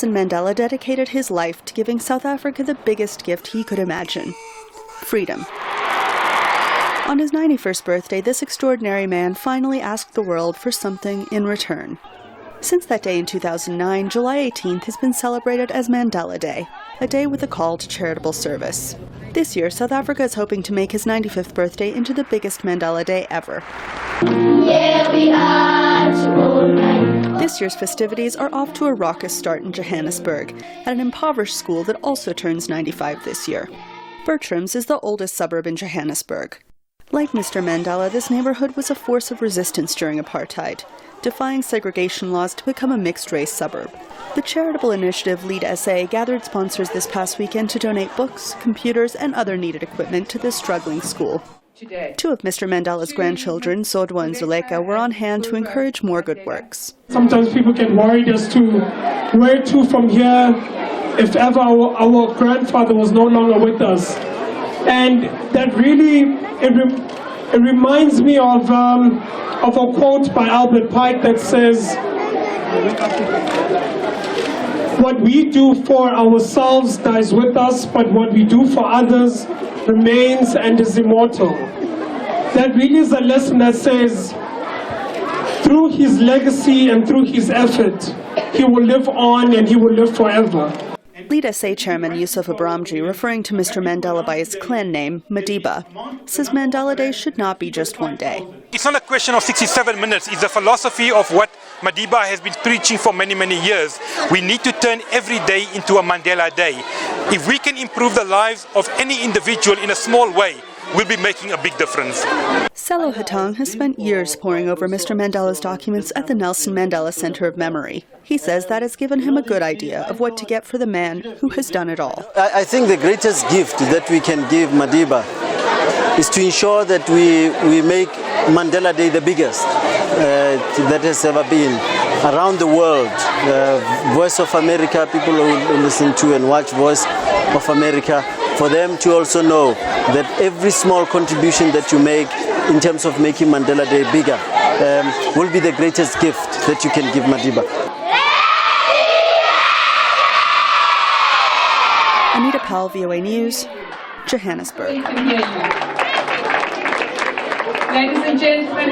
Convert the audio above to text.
Nelson Mandela dedicated his life to giving South Africa the biggest gift he could imagine: freedom. On his 91st birthday, this extraordinary man finally asked the world for something in return. Since that day in 2009, July 18th has been celebrated as Mandela Day, a day with a call to charitable service. This year, South Africa is hoping to make his 95th birthday into the biggest Mandela Day ever. This year's festivities are off to a raucous start in Johannesburg, at an impoverished school that also turns 95 this year. Bertram's is the oldest suburb in Johannesburg. Like Mr. Mandela, this neighborhood was a force of resistance during apartheid, defying segregation laws to become a mixed-race suburb. The charitable initiative Lead SA gathered sponsors this past weekend to donate books, computers, and other needed equipment to this struggling school. Two of Mr. Mandela's grandchildren, Zodwa and Zuleka, were on hand to encourage more good works. Sometimes people get worried as to where to from here if ever our grandfather was no longer with us. And that really, it reminds me of a quote by Albert Pike that says, "What we do for ourselves dies with us, but what we do for others remains and is immortal." That really is a lesson that says, through his legacy and through his effort, he will live on and he will live forever. Lead SA Chairman Yusuf Abramji, referring to Mr. Mandela by his clan name, Madiba, says Mandela Day should not be just one day. It's not a question of 67 minutes. It's a philosophy of what Madiba has been preaching for many, many years. We need to turn every day into a Mandela Day. If we can improve the lives of any individual in a small way, we'll be making a big difference. Sello Hatang has spent years poring over Mr. Mandela's documents at the Nelson Mandela Center of Memory. He says that has given him a good idea of what to get for the man who has done it all. I think the greatest gift that we can give Madiba is to ensure that we make Mandela Day the biggest that has ever been around the world. Voice of America, people who listen to and watch Voice of America, for them to also know that every small contribution that you make in terms of making Mandela Day bigger will be the greatest gift that you can give Madiba. Anita Powell, VOA News, Johannesburg. Ladies and gentlemen.